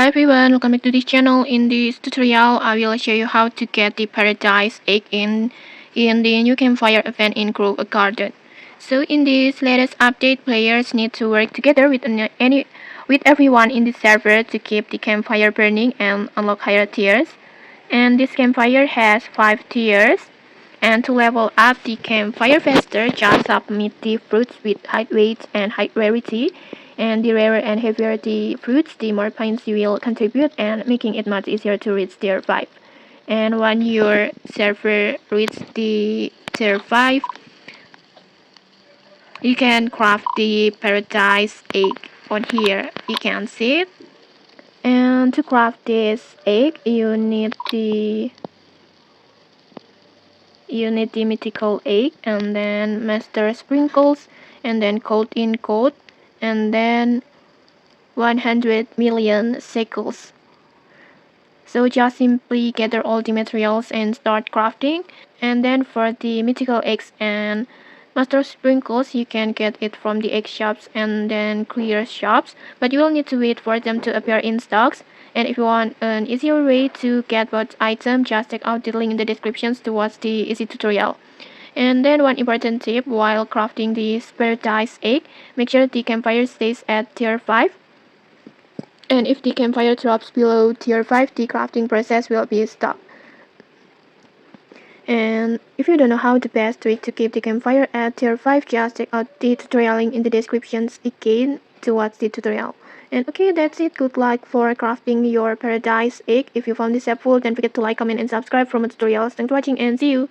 Hi everyone, welcome back to this channel. In this tutorial, I will show you how to get the paradise egg in the new campfire event in Grove Garden. So in this latest update, players need to work together with everyone in the server to keep the campfire burning and unlock higher tiers. And this campfire has 5 tiers. And to level up the campfire faster, just submit the fruits with high weight and high rarity. And the rarer and heavier the fruits, the more points you will contribute, and making it much easier to reach tier 5. And when your server reaches the tier 5, you can craft the paradise egg on here. You can see it. And to craft this egg, you need the mythical egg, and then master sprinkles, and then coat in code, and then 100 million shekels. So just simply gather all the materials and start crafting. And then for the mythical eggs and master sprinkles, you can get it from the egg shops and then clear shops, but you will need to wait for them to appear in stocks. And if you want an easier way to get both items, just check out the link in the descriptions to watch the easy tutorial. And then one important tip while crafting this paradise egg, make sure the campfire stays at tier 5. And if the campfire drops below tier 5, the crafting process will be stopped. And if you don't know how the best way to keep the campfire at tier 5, just check out the tutorial link in the descriptions again to watch the tutorial. And okay, that's it. Good luck for crafting your paradise egg. If you found this helpful, don't forget to like, comment, and subscribe for more tutorials. Thanks for watching, and see you!